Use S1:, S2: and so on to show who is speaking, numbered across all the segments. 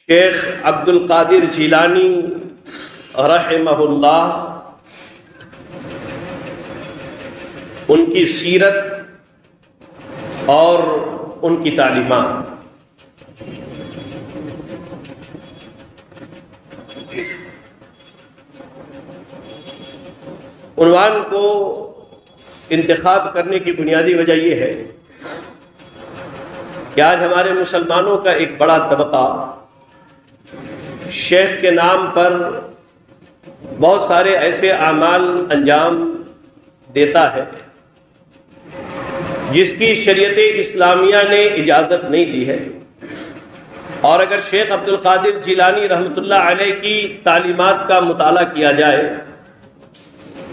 S1: شیخ عبد القادر جیلانی رحمہ اللہ، ان کی سیرت اور ان کی تعلیمات۔ عنوان کو انتخاب کرنے کی بنیادی وجہ یہ ہے کہ آج ہمارے مسلمانوں کا ایک بڑا طبقہ شیخ کے نام پر بہت سارے ایسے اعمال انجام دیتا ہے جس کی شریعت اسلامیہ نے اجازت نہیں دی ہے، اور اگر شیخ عبد القادر جیلانی رحمۃ اللہ علیہ کی تعلیمات کا مطالعہ کیا جائے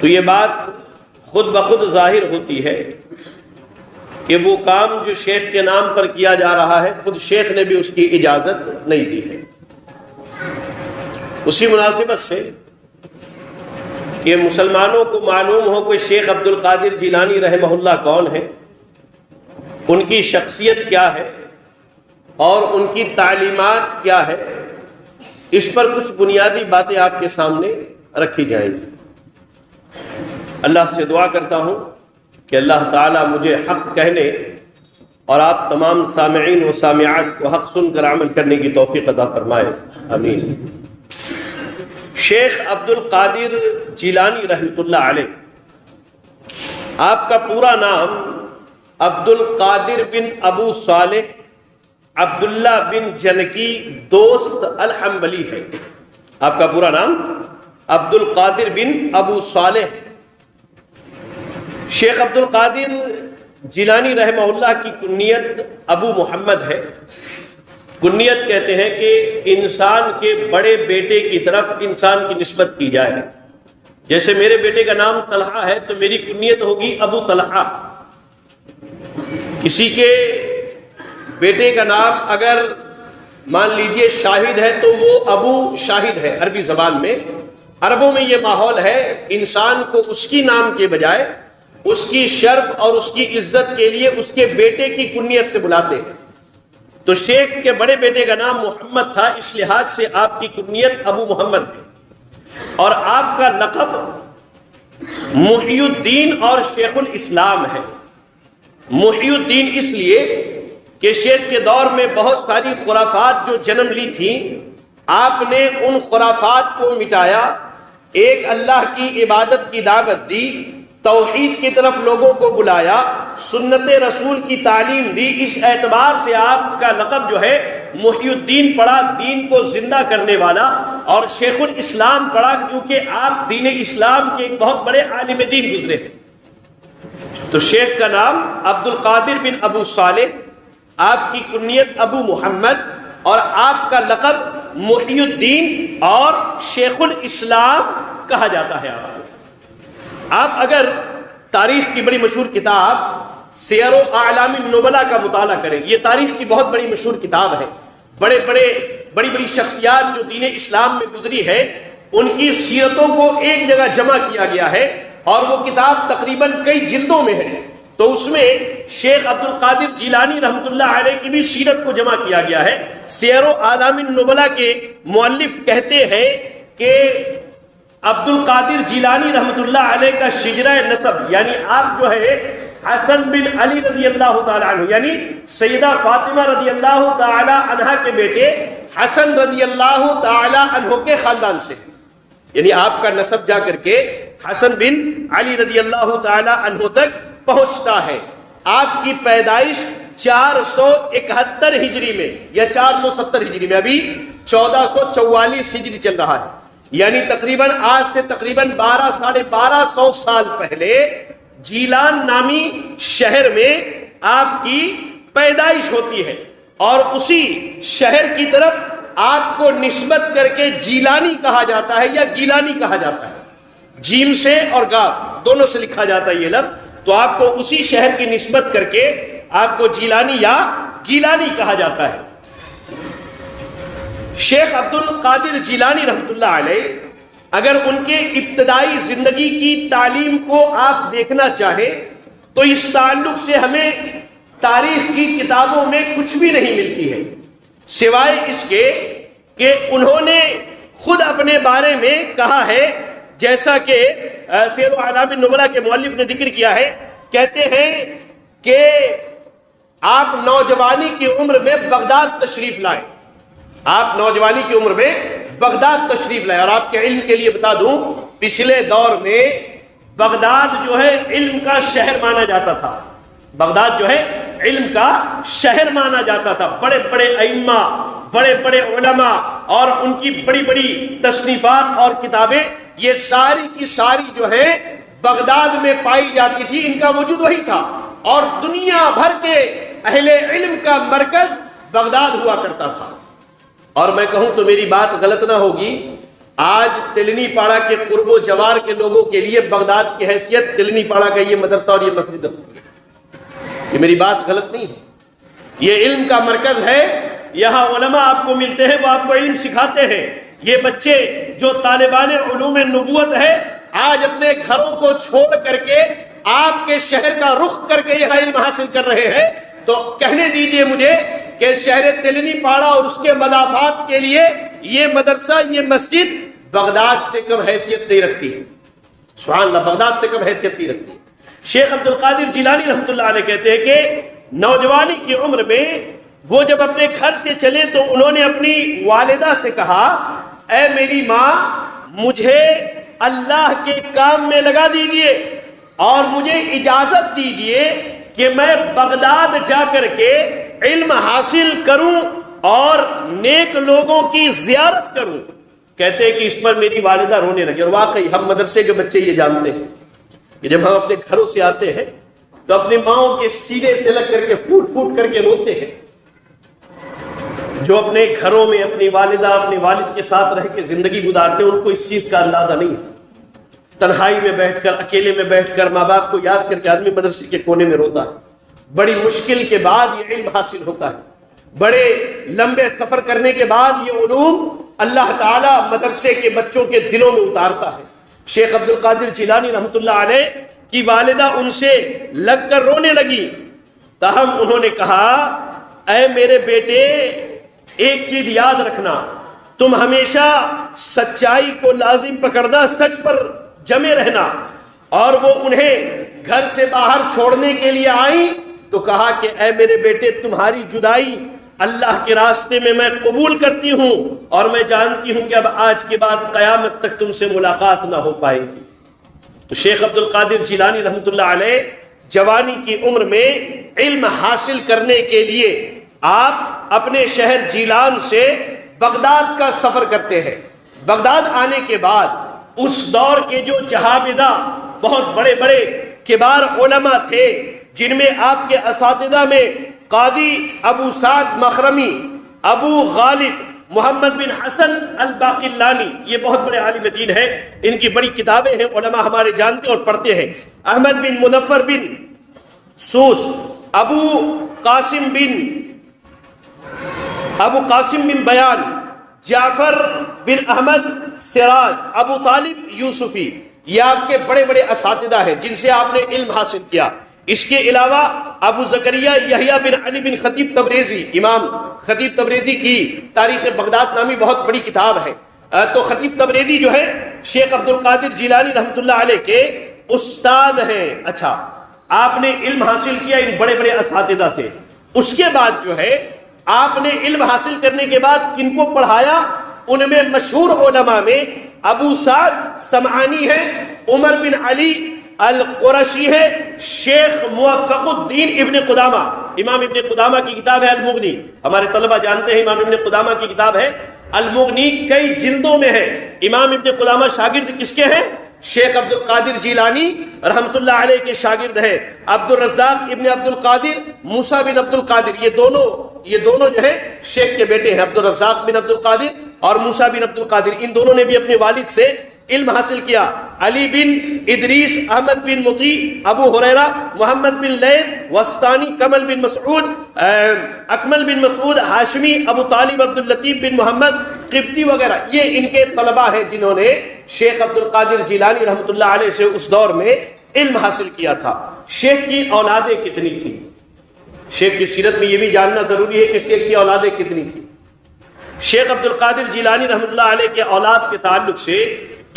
S1: تو یہ بات خود بخود ظاہر ہوتی ہے کہ وہ کام جو شیخ کے نام پر کیا جا رہا ہے خود شیخ نے بھی اس کی اجازت نہیں دی ہے۔ اسی مناسبت سے کہ مسلمانوں کو معلوم ہو کہ شیخ عبد القادر جیلانی رحمہ اللہ کون ہے، ان کی شخصیت کیا ہے اور ان کی تعلیمات کیا ہے، اس پر کچھ بنیادی باتیں آپ کے سامنے رکھی جائیں گی۔ اللہ سے دعا کرتا ہوں کہ اللہ تعالیٰ مجھے حق کہنے اور آپ تمام سامعین و سامعات کو حق سن کر عمل کرنے کی توفیق عطا فرمائے، آمین۔ شیخ عبد القادر جیلانی رحمۃ اللہ علیہ، آپ کا پورا نام عبد القادر بن ابو صالح عبداللہ بن جنکی دوست الحنبلی ہے۔ آپ کا پورا نام عبد القادر بن ابو صالح۔ شیخ عبد القادر جیلانی رحمہ اللہ کی کنیت ابو محمد ہے۔ کنیت کہتے ہیں کہ انسان کے بڑے بیٹے کی طرف انسان کی نسبت کی جائے، جیسے میرے بیٹے کا نام طلحہ ہے تو میری کنیت ہوگی ابو طلحہ۔ کسی کے بیٹے کا نام اگر مان لیجئے شاہد ہے تو وہ ابو شاہد ہے عربی زبان میں۔ عربوں میں یہ ماحول ہے، انسان کو اس کی نام کے بجائے اس کی شرف اور اس کی عزت کے لیے اس کے بیٹے کی کنیت سے بلاتے ہیں۔ تو شیخ کے بڑے بیٹے کا نام محمد تھا، اس لحاظ سے آپ کی کنیت ابو محمد ہے، اور آپ کا لقب محی الدین اور شیخ الاسلام ہے۔ محی الدین اس لیے کہ شیخ کے دور میں بہت ساری خرافات جو جنم لی تھیں، آپ نے ان خرافات کو مٹایا، ایک اللہ کی عبادت کی دعوت دی، توحید کی طرف لوگوں کو بلایا، سنت رسول کی تعلیم دی۔ اس اعتبار سے آپ کا لقب جو ہے محی الدین پڑا، دین کو زندہ کرنے والا، اور شیخ الاسلام پڑا کیونکہ آپ دین اسلام کے ایک بہت بڑے عالم دین گزرے ہیں۔ تو شیخ کا نام عبد القادر بن ابو صالح، آپ کی کنیت ابو محمد، اور آپ کا لقب محی الدین اور شیخ الاسلام کہا جاتا ہے۔ آپ اگر تاریخ کی بڑی مشہور کتاب سیر و اعلام النبلاء کا مطالعہ کریں، یہ تاریخ کی بہت بڑی مشہور کتاب ہے، بڑی بڑی شخصیات جو دین اسلام میں گزری ہے ان کی سیرتوں کو ایک جگہ جمع کیا گیا ہے، اور وہ کتاب تقریباً کئی جلدوں میں ہے۔ تو اس میں شیخ عبد القادر جیلانی رحمۃ اللہ علیہ کی بھی سیرت کو جمع کیا گیا ہے۔ سیر و اعلام النبلاء کے مؤلف کہتے ہیں کہ عبد القادر جیلانی رحمۃ اللہ علیہ کا شجرہ نسب، یعنی آپ جو ہے حسن بن علی رضی اللہ تعالی عنہ، یعنی سیدہ فاطمہ رضی اللہ تعالی عنہ کے بیٹے حسن رضی اللہ تعالی عنہ کے خاندان سے، یعنی آپ کا نسب جا کر کے حسن بن علی رضی اللہ تعالی عنہ تک پہنچتا ہے۔ آپ کی پیدائش 471 ہجری میں یا 470 ہجری میں، ابھی 1444 ہجری چل رہا ہے، یعنی تقریباً آج سے تقریباً 1200 سال پہلے جیلان نامی شہر میں آپ کی پیدائش ہوتی ہے، اور اسی شہر کی طرف آپ کو نسبت کر کے جیلانی کہا جاتا ہے یا گیلانی کہا جاتا ہے، جیم سے اور گاف دونوں سے لکھا جاتا ہے یہ لفظ۔ تو آپ کو اسی شہر کی نسبت کر کے آپ کو جیلانی یا گیلانی کہا جاتا ہے۔ شیخ عبد القادر جیلانی رحمۃ اللہ علیہ، اگر ان کے ابتدائی زندگی کی تعلیم کو آپ دیکھنا چاہیں تو اس تعلق سے ہمیں تاریخ کی کتابوں میں کچھ بھی نہیں ملتی ہے، سوائے اس کے کہ انہوں نے خود اپنے بارے میں کہا ہے، جیسا کہ سیر و اعلام النبلاء کے مؤلف نے ذکر کیا ہے، کہتے ہیں کہ آپ نوجوانی کی عمر میں بغداد تشریف لائے، آپ نوجوانی کی عمر میں بغداد تشریف لائے۔ اور آپ کے علم کے لیے بتا دوں، پچھلے دور میں بغداد جو ہے علم کا شہر مانا جاتا تھا، بغداد جو ہے علم کا شہر مانا جاتا تھا۔ بڑے بڑے ائمہ، بڑے بڑے علماء اور ان کی بڑی بڑی تصنیفات اور کتابیں، یہ ساری کی ساری جو ہے بغداد میں پائی جاتی تھی، ان کا وجود وہی تھا، اور دنیا بھر کے اہل علم کا مرکز بغداد ہوا کرتا تھا۔ اور میں کہوں تو میری بات غلط نہ ہوگی، آج تلنی پاڑا کے قرب و جوار کے لوگوں کے لیے بغداد کی حیثیت تلنی پاڑا کا یہ مدرسہ اور یہ مسجد ہے۔ یہ میری بات غلط نہیں ہے، یہ علم کا مرکز ہے، یہاں علماء آپ کو ملتے ہیں، وہ آپ کو علم سکھاتے ہیں۔ یہ بچے جو طالبان علوم نبوت ہے، آج اپنے گھروں کو چھوڑ کر کے آپ کے شہر کا رخ کر کے یہاں علم حاصل کر رہے ہیں، تو کہنے دیجئے مجھے کہ شہر تلنی پاڑا اور اس کے مدافعات کے لیے یہ مدرسہ، یہ مسجد بغداد سے کم حیثیت نہیں رکھتی ہے۔ سبحان اللہ، بغداد سے کم حیثیت نہیں رکھتی ہے۔ شیخ عبد القادر جیلانی رحمۃ اللہ علیہ کہتے ہیں کہ نوجوانی کی عمر میں وہ جب اپنے گھر سے چلے تو انہوں نے اپنی والدہ سے کہا، اے میری ماں، مجھے اللہ کے کام میں لگا دیجئے اور مجھے اجازت دیجئے کہ میں بغداد جا کر کے علم حاصل کروں اور نیک لوگوں کی زیارت کروں۔ کہتے ہیں کہ اس پر میری والدہ رونے لگی، اور واقعی ہم مدرسے کے بچے یہ جانتے ہیں کہ جب ہم اپنے گھروں سے آتے ہیں تو اپنی ماؤں کے سینے سے لگ کر کے پھوٹ پھوٹ کر کے روتے ہیں۔ جو اپنے گھروں میں اپنی والدہ، اپنے والد کے ساتھ رہ کے زندگی گزارتے ہیں، ان کو اس چیز کا اندازہ نہیں ہے۔ تنہائی میں بیٹھ کر، اکیلے میں بیٹھ کر ماں باپ کو یاد کر کے آدمی مدرسے کے کونے میں روتا ہے۔ بڑی مشکل کے بعد یہ علم حاصل ہوتا ہے، بڑے لمبے سفر کرنے کے بعد یہ علوم اللہ تعالیٰ مدرسے کے بچوں کے دلوں میں اتارتا ہے۔ شیخ عبد القادر جیلانی رحمۃ اللہ علیہ کی والدہ ان سے لگ کر رونے لگی، تاہم انہوں نے کہا، اے میرے بیٹے، ایک چیز یاد رکھنا، تم ہمیشہ سچائی کو لازم پکڑنا، سچ پر جمے رہنا۔ اور وہ انہیں گھر سے باہر چھوڑنے کے لیے آئیں تو کہا کہ اے میرے بیٹے، تمہاری جدائی اللہ کے راستے میں قبول کرتی ہوں، اور میں جانتی ہوں کہ اب آج کے بعد قیامت تک تم سے ملاقات نہ ہو پائے گی۔ تو شیخ عبد القادر جیلانی رحمۃ اللہ علیہ جوانی کی عمر میں علم حاصل کرنے کے لیے آپ اپنے شہر جیلان سے بغداد کا سفر کرتے ہیں۔ بغداد آنے کے بعد اس دور کے جو جہابذہ، بہت بڑے بڑے کبار علماء تھے، جن میں آپ کے اساتذہ میں قاضی ابو سعد مخرمی، ابو غالب محمد بن حسن الباقلانی، یہ بہت بڑے عالم دین ہیں، ان کی بڑی کتابیں ہیں، علماء ہمارے جانتے اور پڑھتے ہیں۔ احمد بن مظفر بن سوس، ابو قاسم بن بیان، جعفر بن احمد سراج، ابو طالب یوسفی، یہ آپ کے بڑے بڑے اساتذہ ہیں جن سے آپ نے علم حاصل کیا۔ اس کے علاوہ ابو زکریا یحییٰ بن علی بن خطیب تبریزی، امام خطیب تبریزی کی تاریخ بغداد نامی بہت بڑی کتاب ہے۔ تو خطیب تبریزی جو ہے شیخ عبد القادر جیلانی رحمۃ اللہ علیہ کے استاد ہیں۔ اچھا، آپ نے علم حاصل کیا ان بڑے بڑے اساتذہ سے۔ اس کے بعد جو ہے آپ نے علم حاصل کرنے کے بعد کن کو پڑھایا؟ ان میں مشہور علماء میں ابو سعد سمعانی ہے، عمر بن علی القرشی ہے، شیخ موفق الدین ابن قدامہ، امام ابن قدامہ کی کتاب ہے المغنی، ہمارے طلبہ جانتے ہیں امام ابن قدامہ کی کتاب ہے المغنی، کئی جلدوں میں ہے۔ امام ابن قدامہ شاگرد کس کے ہیں؟ شیخ عبد القادر جیلانی رحمۃ اللہ علیہ کے شاگرد ہیں۔ عبد الرزاق ابن عبد القادر، موسیٰ بن عبد القادر، یہ دونوں جو ہے شیخ کے بیٹے ہیں، عبد الرزاق بن عبد القادر اور موسیٰ بن عبد القادر۔ ان دونوں نے بھی اپنے والد سے علم حاصل کیا۔ علی بن ادریس، احمد بن مطیع، ابو ہریرہ، محمد بن لیث، وسطانی، کمل بن مسعود، اکمل بن مسعود ہاشمی، ابو طالب عبد اللطیف بن محمد قبطی وغیرہ، یہ ان کے طلبہ ہیں جنہوں نے شیخ عبد القادر جیلانی رحمۃ اللہ علیہ سے اس دور میں علم حاصل کیا تھا۔ شیخ کی اولادیں کتنی تھیں؟ شیخ کی سیرت میں یہ بھی جاننا ضروری ہے کہ شیخ کی اولادیں کتنی تھیں۔ شیخ عبد القادر جیلانی رحمۃ اللہ علیہ کے اولاد کے تعلق سے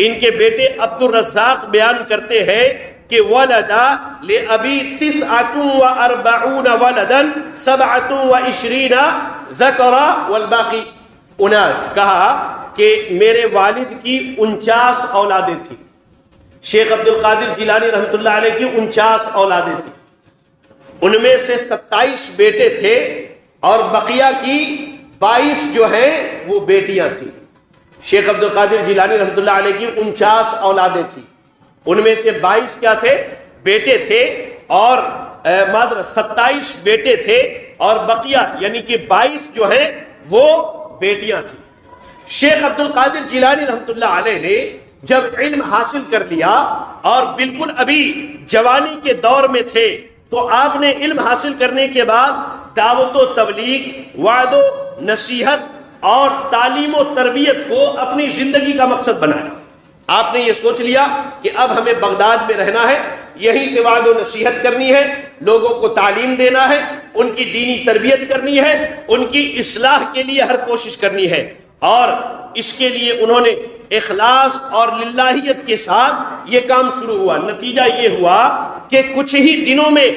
S1: ان کے بیٹے عبد الرزاق بیان کرتے ہیں کہ ولدا لأبی 49 ولدا 27 ذکرا والباقی اناس، کہا کہ میرے والد کی 49 اولادیں تھیں، شیخ عبد القادر جیلانی رحمۃ اللہ علیہ کی 49 اولادیں تھیں، ان میں سے 27 بیٹے تھے اور بقیہ کی 22 جو ہیں وہ بیٹیاں تھیں۔ شیخ عبد القادر جیلانی رحمۃ اللہ علیہ کی 49 اولادیں تھیں، ان میں سے 22 کیا تھے؟ بیٹے تھے، اور 27 بیٹے تھے اور بقیہ یعنی کہ 22 جو ہیں وہ بیٹیاں تھیں۔ شیخ عبد القادر جیلانی رحمۃ اللہ علیہ نے جب علم حاصل کر لیا اور بالکل ابھی جوانی کے دور میں تھے تو آپ نے علم حاصل کرنے کے بعد دعوت و تبلیغ، وعظ و نصیحت اور تعلیم و تربیت کو اپنی زندگی کا مقصد بنایا۔ آپ نے یہ سوچ لیا کہ اب ہمیں بغداد میں رہنا ہے، یہیں سے وعظ و نصیحت کرنی ہے، لوگوں کو تعلیم دینا ہے، ان کی دینی تربیت کرنی ہے، ان کی اصلاح کے لیے ہر کوشش کرنی ہے، اور اس کے لیے انہوں نے اخلاص اور للہیت کے ساتھ یہ کام شروع ہوا۔ نتیجہ یہ ہوا کہ کچھ ہی دنوں میں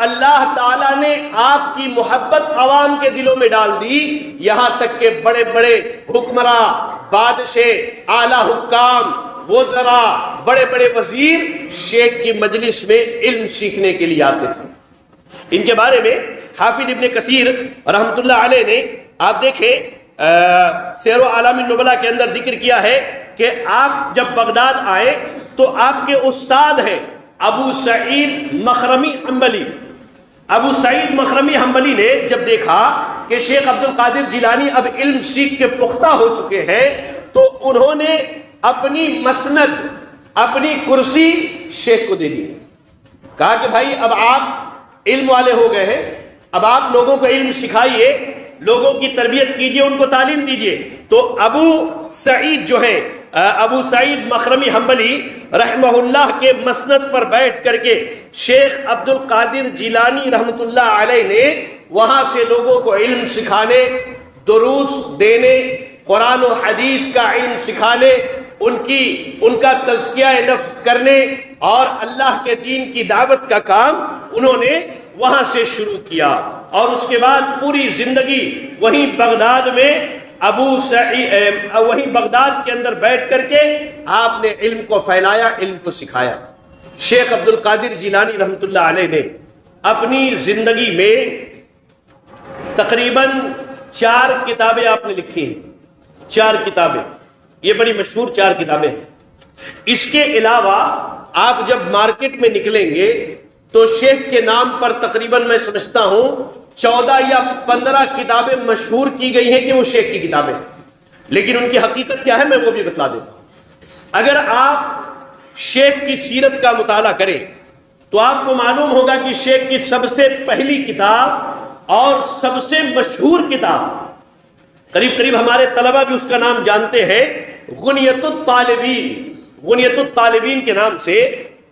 S1: اللہ تعالیٰ نے آپ کی محبت عوام کے دلوں میں ڈال دی، یہاں تک کہ بڑے بڑے حکمراں، بادشاہ، اعلیٰ حکام، وزراء، بڑے بڑے وزیر شیخ کی مجلس میں علم سیکھنے کے لیے آتے تھے۔ ان کے بارے میں حافظ ابن کثیر رحمۃ اللہ علیہ نے آپ دیکھیں سیر و اعلام النبلاء کے اندر ذکر کیا ہے کہ آپ جب بغداد آئے تو آپ کے استاد ہیں ابو سعید مخرمی حنبلی۔ ابو سعید مخرمی حنبلی نے جب دیکھا کہ شیخ عبد القادر جیلانی اب علم سیکھ کے پختہ ہو چکے ہیں تو انہوں نے اپنی مسند، اپنی کرسی شیخ کو دے دی، کہا کہ بھائی اب آپ علم والے ہو گئے ہیں، اب آپ لوگوں کو علم سکھائیے، لوگوں کی تربیت کیجئے، ان کو تعلیم دیجئے۔ تو ابو سعید جو ہے، ابو سعید مخرمی حنبلی رحمہ اللہ کے مسند پر بیٹھ کر کے شیخ عبد القادر جیلانی رحمۃ اللہ علیہ نے وہاں سے لوگوں کو علم سکھانے، دروس دینے، قرآن و حدیث کا علم سکھانے، ان کا تزکیہ نفس کرنے اور اللہ کے دین کی دعوت کا کام انہوں نے وہاں سے شروع کیا، اور اس کے بعد پوری زندگی وہیں بغداد میں وہیں بغداد کے اندر بیٹھ کر کے آپ نے علم کو پھیلایا، علم کو سکھایا۔ شیخ عبد القادر جیلانی رحمۃ اللہ علیہ نے اپنی زندگی میں تقریباً 4 کتابیں آپ نے لکھی ہیں، 4 کتابیں، یہ بڑی مشہور 4 کتابیں ہیں۔ اس کے علاوہ آپ جب مارکیٹ میں نکلیں گے تو شیخ کے نام پر تقریباً میں سمجھتا ہوں 14 یا 15 کتابیں مشہور کی گئی ہیں کہ وہ شیخ کی کتابیں ہیں، لیکن ان کی حقیقت کیا ہے میں وہ بھی بتلا دیتا ہوں۔ اگر آپ شیخ کی سیرت کا مطالعہ کریں تو آپ کو معلوم ہوگا کہ شیخ کی سب سے پہلی کتاب اور سب سے مشہور کتاب، قریب ہمارے طلبہ بھی اس کا نام جانتے ہیں، غنیۃ الطالبین، غنیۃ الطالبین کے نام سے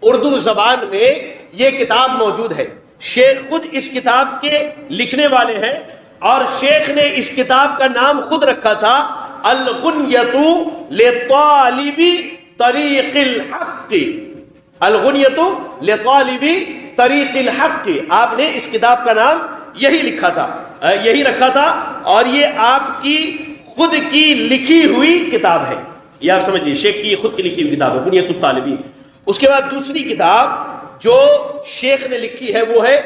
S1: اردو زبان میں یہ کتاب موجود ہے۔ شیخ خود اس کتاب کے لکھنے والے ہیں، اور شیخ نے اس کتاب کا نام خود رکھا تھا الغنیۃ لطالب طریق الحق، الغنیۃ لطالب طریق الحق، آپ نے اس کتاب کا نام یہی رکھا تھا، اور یہ آپ کی خود کی لکھی ہوئی کتاب ہے، یہ آپ سمجھیے شیخ کی خود کی لکھی ہوئی کتاب ہے غنیۃ الطالبین۔ اس کے بعد دوسری کتاب جو شیخ نے لکھی ہے وہ ہے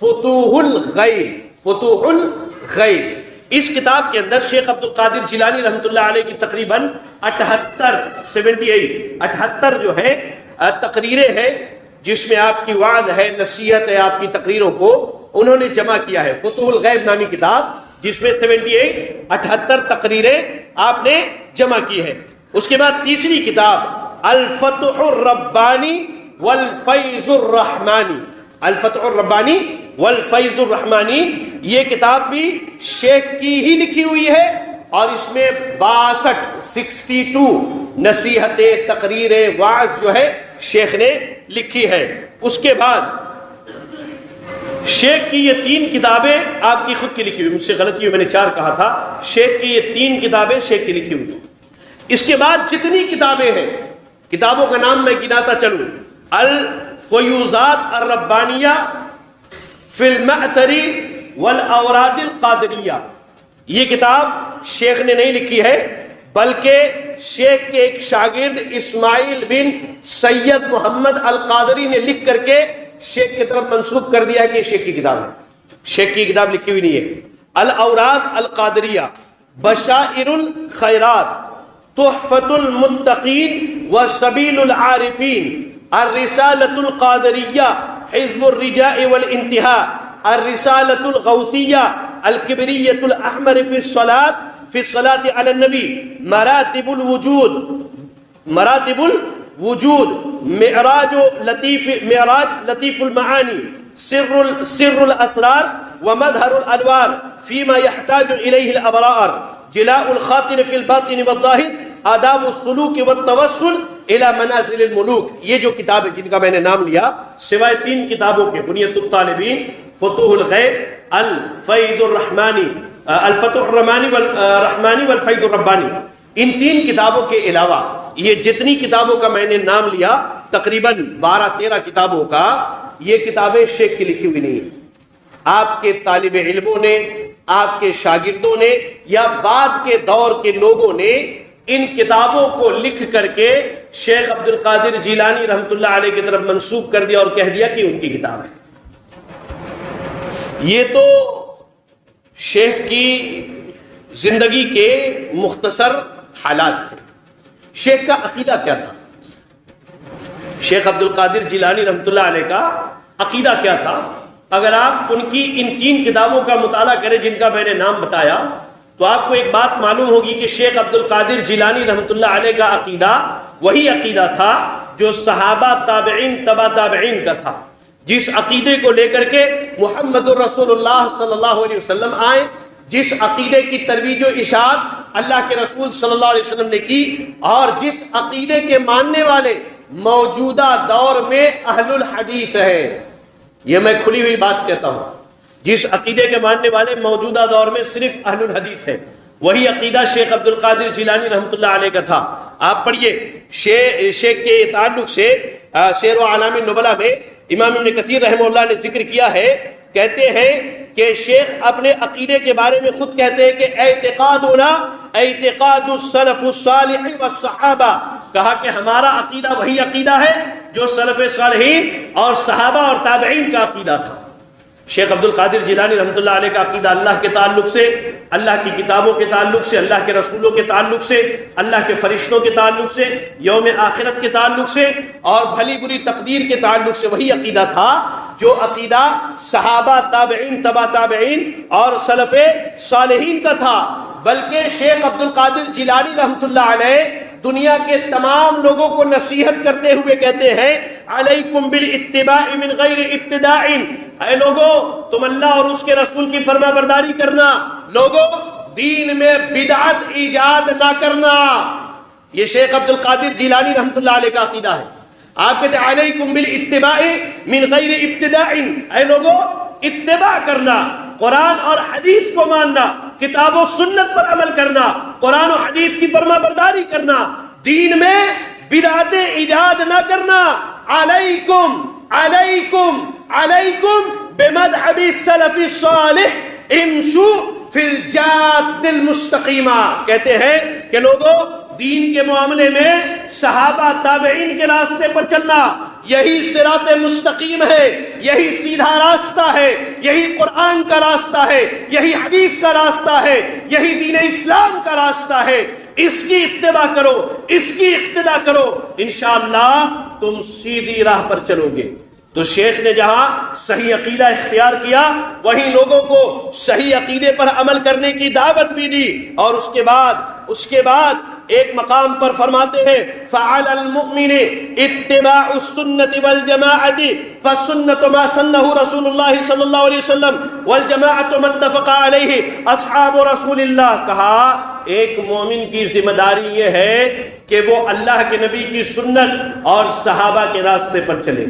S1: فتوح الغیب، فتوح الغیب۔ اس کتاب کے اندر شیخ عبد القادر جیلانی رحمۃ اللہ علیہ کی تقریباً 78 جو ہے تقریریں ہیں، جس میں آپ کی وعظ ہے، نصیحت ہے، آپ کی تقریروں کو انہوں نے جمع کیا ہے، فتوح الغیب نامی کتاب، جس میں 78 تقریریں آپ نے جمع کی ہے۔ اس کے بعد تیسری کتاب الفتح الربانی والفیض الرحمانی، الفتح الربانی والفیض الرحمانی، یہ کتاب بھی شیخ کی ہی لکھی ہوئی ہے، اور اس میں 62 نصیحتیں، تقریریں، وعظ جو ہے شیخ نے لکھی ہے۔ اس کے بعد شیخ کی یہ 3 کتابیں آپ کی خود کی لکھی ہوئی، مجھ سے غلطی ہوئی، میں نے 4 کہا تھا، شیخ کی یہ 3 کتابیں شیخ کی لکھی ہوئی۔ اس کے بعد جتنی کتابیں ہیں، کتابوں کا نام میں گناتا چلوں: الفیوزات الربانیہ فی المعطر والاوراد القادریہ، یہ کتاب شیخ نے نہیں لکھی ہے بلکہ شیخ کے ایک شاگرد اسماعیل بن سید محمد القادری نے لکھ کر کے شیخ کی طرف منسوب کر دیا ہے کہ یہ شیخ کی کتاب ہے۔ شیخ کی کتاب لکھی ہوئی نہیں ہے۔ الاوراد القادریہ، بشائر الخیرات، تحفۃ المتقین وسبیل العارفین، الرسالۃ القادریہ، حزب الرجاء والانتہاء، الرسالۃ الغوثیہ، الکبریۃ الاحمر فی الصلاۃ علی النبی، مراتب الوجود، معراج لطیف المعانی، سر الاسرار ومظہر الانوار فیما یحتاج الیہ الابرار، جلاء الخاطر فی الباطن والظاہر، آداب السلوک والتوسل الی منازل الملوک۔ یہ جو کتابیں جن کا میں نے نام لیا، سوائے 3 کتابوں کے، بنیۃ الطالبین، فتوح الغیب، الفید الرحمانی، الفتح الرحمانی والفید الربانی، ان 3 کتابوں کے علاوہ یہ جتنی کتابوں کا میں نے نام لیا، تقریباً 12-13 کتابوں کا، یہ کتابیں شیخ کی لکھی ہوئی نہیں ہیں۔ آپ کے طالب علموں نے، آپ کے شاگردوں نے یا بعد کے دور کے لوگوں نے ان کتابوں کو لکھ کر کے شیخ عبد القادر جیلانی رحمۃ اللہ علیہ کی طرف منسوب کر دیا اور کہہ دیا کہ ان کی کتاب ہے۔ یہ تو شیخ کی زندگی کے مختصر حالات تھے۔ شیخ کا عقیدہ کیا تھا؟ شیخ عبد القادر جیلانی رحمۃ اللہ علیہ کا عقیدہ کیا تھا؟ اگر آپ ان کی ان 3 کتابوں کا مطالعہ کریں جن کا میں نے نام بتایا، تو آپ کو ایک بات معلوم ہوگی کہ شیخ عبد القادر جیلانی رحمۃ اللہ علیہ کا عقیدہ وہی عقیدہ تھا جو صحابہ، تابعین، تبع تابعین کا تھا، جس عقیدے کو لے کر کے محمد الرسول اللہ صلی اللہ علیہ وسلم آئے، جس عقیدے کی ترویج و اشاعت اللہ کے رسول صلی اللہ علیہ وسلم نے کی، اور جس عقیدے کے ماننے والے موجودہ دور میں اہل الحدیث ہیں۔ یہ میں کھلی ہوئی بات کہتا ہوں، جس عقیدے کے ماننے والے موجودہ دور میں صرف اہل الحدیث ہیں، وہی عقیدہ شیخ عبد القادر جیلانی رحمۃ اللہ علیہ کا تھا۔ آپ پڑھیے شیخ کے تعلق سے سیر و اعلام النبلاء میں امام ابن کثیر رحمہ اللہ نے ذکر کیا ہے، کہتے ہیں کہ شیخ اپنے عقیدے کے بارے میں خود کہتے ہیں کہ اعتقادنا اعتقاد السلف الصالح والصحابہ، کہا کہ ہمارا عقیدہ وہی عقیدہ ہے جو سلف صالحین اور صحابہ اور تابعین کا عقیدہ تھا۔ شیخ عبد القادر جیلانی رحمۃ اللہ علیہ کا عقیدہ اللہ کے تعلق سے، اللہ کی کتابوں کے تعلق سے، اللہ کے رسولوں کے تعلق سے، اللہ کے فرشتوں کے تعلق سے، یوم آخرت کے تعلق سے اور بھلی بری تقدیر کے تعلق سے وہی عقیدہ تھا جو عقیدہ صحابہ، تابعین، تبع تابعین اور سلف صالحین کا تھا۔ بلکہ شیخ عبد القادر جیلانی رحمۃ اللہ علیہ دنیا کے تمام لوگوں کو نصیحت کرتے ہوئے کہتے ہیں، علیکم بالاتباع من غیر ابتداء، اے لوگوں تم اللہ اور اس کے رسول کی فرما برداری کرنا، لوگوں دین میں بدعت ایجاد نہ کرنا۔ یہ شیخ عبد القادر جیلانی رحمۃ اللہ علیہ کا عقیدہ ہے۔ آپ کہتے ہیں علیکم بالاتباع من غیر ابتداء، اے لوگوں اتباع کرنا، قرآن اور حدیث کو ماننا، کتاب و سنت پر عمل کرنا، قرآن و حدیث کی فرما برداری کرنا، دین میں بدعتیں ایجاد نہ کرنا۔ علیکم علیکم علیکم بمذہب السلف الصالح امشوا فی الجاد المستقیمہ، کہتے ہیں کہ لوگوں دین کے معاملے میں صحابہ تابعین کے راستے پر چلنا، یہی صراط مستقیم ہے، یہی سیدھا راستہ ہے، یہی قرآن کا راستہ ہے، یہی حدیث کا راستہ ہے، یہی دین اسلام کا راستہ ہے، اس کی اتباع کرو، اس کی اقتداء کرو، انشاءاللہ تم سیدھی راہ پر چلو گے۔ تو شیخ نے جہاں صحیح عقیدہ اختیار کیا، وہیں لوگوں کو صحیح عقیدے پر عمل کرنے کی دعوت بھی دی، اور اس کے بعد ایک مقام پر فرماتے ہیں فَعَلَى الْمُؤْمِنِ اتِّبَاعُ السُّنَّةِ وَالْجَمَاعَةِ فَالسُّنَّةُ مَا سَنَّهُ رسول اللہ صلی اللہ علیہ وسلم وَالْجَمَاعَةُ مَا اتَّفَقَ عَلَيْهِ أَصْحَابُ رسول اللہ۔ کہا ایک مومن کی ذمہ داری یہ ہے کہ وہ اللہ کے نبی کی سنت اور صحابہ کے راستے پر چلے۔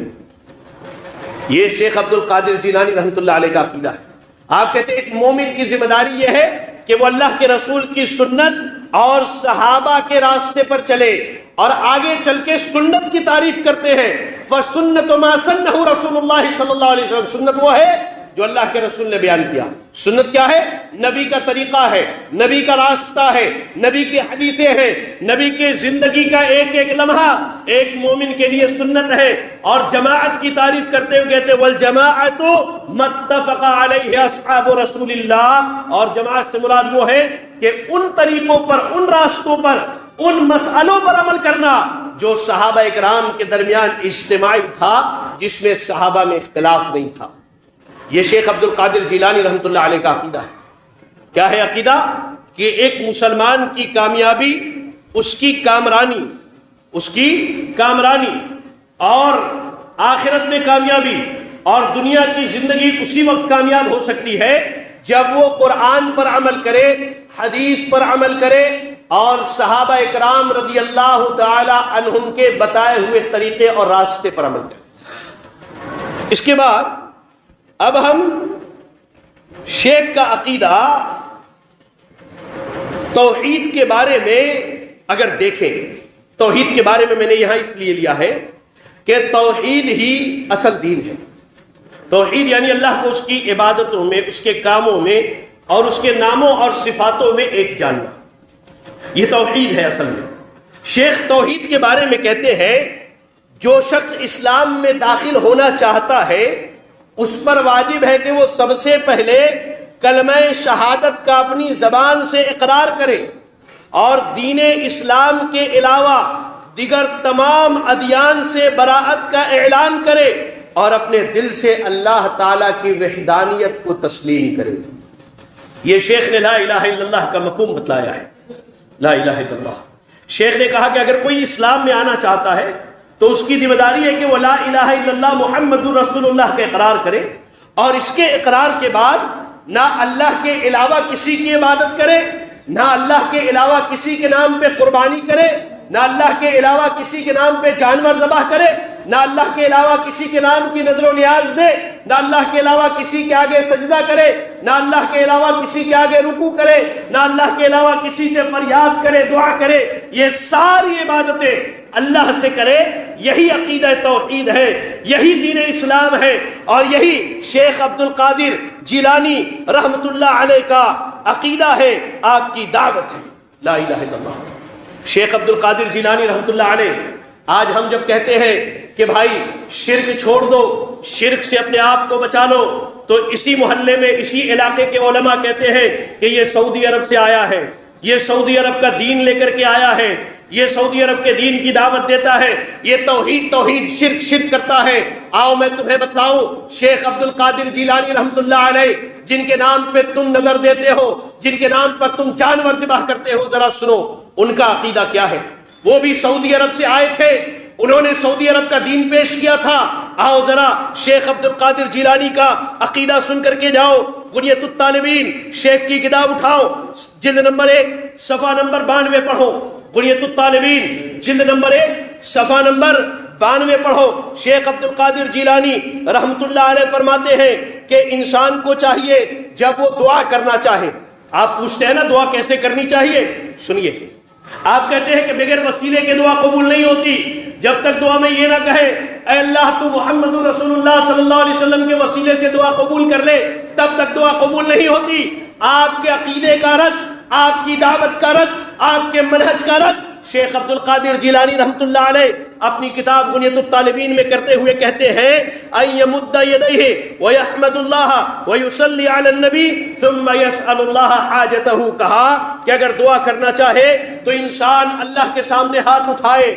S1: یہ شیخ عبد القادر جیلانی رحمۃ اللہ علیہ کا عقیدہ ہے. آپ کہتے ہیں ایک مومن کی ذمہ داری یہ ہے کہ وہ اللہ کے رسول کی سنت اور صحابہ کے راستے پر چلے اور آگے چل کے سنت کی تعریف کرتے ہیں. فَسُنَّةُ مَا سَنَّهُ رسول اللہ صلی اللہ علیہ وسلم. سنت وہ ہے جو اللہ کے رسول نے بیان کیا. سنت کیا ہے؟ نبی کا طریقہ ہے, نبی کا راستہ ہے, نبی کی حدیثیں ہیں, نبی کے زندگی کا ایک ایک لمحہ ایک مومن کے لیے سنت ہے. اور جماعت کی تعریف کرتے ہوئے کہتے وَالْجَمَاعَةُ مَتَّفَقَ عَلَيْهِ أَصْحَابُ رَسُولِ اللَّهِ. اور جماعت سے مراد وہ ہے کہ ان طریقوں پر, ان راستوں پر, ان مسئلوں پر عمل کرنا جو صحابہ اکرام کے درمیان اجتماعی تھا, جس میں صحابہ میں اختلاف نہیں تھا. یہ شیخ عبد القادر جیلانی رحمۃ اللہ علیہ کا عقیدہ ہے. کیا ہے عقیدہ؟ کہ ایک مسلمان کی کامیابی, اس کی کامرانی اور آخرت میں کامیابی اور دنیا کی زندگی اسی وقت کامیاب ہو سکتی ہے جب وہ قرآن پر عمل کرے, حدیث پر عمل کرے اور صحابہ اکرام رضی اللہ تعالی عنہم کے بتائے ہوئے طریقے اور راستے پر عمل کرے. اس کے بعد اب ہم شیخ کا عقیدہ توحید کے بارے میں اگر دیکھیں, توحید کے بارے میں نے یہاں اس لیے لیا ہے کہ توحید ہی اصل دین ہے. توحید یعنی اللہ کو اس کی عبادتوں میں, اس کے کاموں میں اور اس کے ناموں اور صفاتوں میں ایک جاننا, یہ توحید ہے اصل میں. شیخ توحید کے بارے میں کہتے ہیں جو شخص اسلام میں داخل ہونا چاہتا ہے اس پر واجب ہے کہ وہ سب سے پہلے کلمہ شہادت کا اپنی زبان سے اقرار کرے اور دین اسلام کے علاوہ دیگر تمام ادیان سے براءت کا اعلان کرے اور اپنے دل سے اللہ تعالیٰ کی وحدانیت کو تسلیم کرے. یہ شیخ نے لا الہ الا اللہ کا مفہوم بتلایا ہے. لا الہ الا اللہ. شیخ نے کہا کہ اگر کوئی اسلام میں آنا چاہتا ہے تو اس کی ذمہ داری ہے کہ وہ لا الہ الا اللہ محمد رسول اللہ کا اقرار کرے اور اس کے اقرار کے بعد نہ اللہ کے علاوہ کسی کی عبادت کرے, نہ اللہ کے علاوہ کسی کے نام پہ قربانی کرے, نہ اللہ کے علاوہ کسی کے نام پہ جانور ذبح کرے, نہ اللہ کے علاوہ کسی کے نام کی نذر و نیاز دے, نہ اللہ کے علاوہ کسی کے آگے سجدہ کرے, نہ اللہ کے علاوہ کسی کے آگے رکوع کرے, نہ اللہ کے علاوہ کسی سے فریاد کرے, دعا کرے. یہ ساری عبادتیں اللہ سے کرے. یہی عقیدہ توحید ہے, یہی دین اسلام ہے اور یہی شیخ عبد القادر جیلانی رحمت اللہ علیہ کا عقیدہ ہے, آپ کی دعوت ہے. لا الہ الا اللہ. شیخ عبد القادر جیلانی رحمت اللہ علیہ, آج ہم جب کہتے ہیں کہ بھائی شرک چھوڑ دو, شرک سے اپنے آپ کو بچا لو, تو اسی محلے میں اسی علاقے کے علماء کہتے ہیں کہ یہ سعودی عرب سے آیا ہے, یہ سعودی عرب کا دین لے کر کے آیا ہے, یہ سعودی عرب کے دین کی دعوت دیتا ہے, یہ توحید شرک شرک کرتا ہے. آؤ میں تمہیں بتلاؤں شیخ عبد القادر جیلانی رحمت اللہ علیہ جن کے نام پہ تم نظر دیتے ہو, جن کے نام پر تم جانور ذبح کرتے ہو, ذرا سنو ان کا عقیدہ کیا ہے. وہ بھی سعودی عرب سے آئے تھے, انہوں نے سعودی عرب کا دین پیش کیا تھا. آؤ ذرا شیخ عبد القادر جیلانی کا عقیدہ سن کر کے جاؤ. غنیۃ الطالبین شیخ کی کتاب اٹھاؤ, جلد نمبر 1 صفحہ نمبر 92 پڑھو. غنیۃ الطالبین جلد نمبر 1 صفحہ نمبر 92 پڑھو. شیخ عبد القادر جیلانی رحمت اللہ علیہ فرماتے ہیں کہ انسان کو چاہیے جب وہ دعا کرنا چاہے, آپ پوچھتے ہیں نا دعا کیسے کرنی چاہیے, سنیے. آپ کہتے ہیں کہ بغیر وسیلے کے دعا قبول نہیں ہوتی. جب تک دعا میں یہ نہ کہے اے اللہ تو محمد رسول اللہ صلی اللہ علیہ وسلم کے وسیلے سے دعا قبول کر لے, تب تک دعا قبول نہیں ہوتی. آپ کے عقیدے کا رد, آپ کی دعوت کا رد, آپ کے منہج کا رد شیخ عبد القادر جیلانی رحمت اللہ علیہ اپنی کتاب غنیۃ الطالبین میں کرتے ہوئے کہتے ہیں ان یمد یدیہ ویحمد اللہ ویصلی علی النبی ثم یسأل اللہ حاجتہ. کہا کہ اگر دعا کرنا چاہے تو انسان اللہ کے سامنے ہاتھ اٹھائے,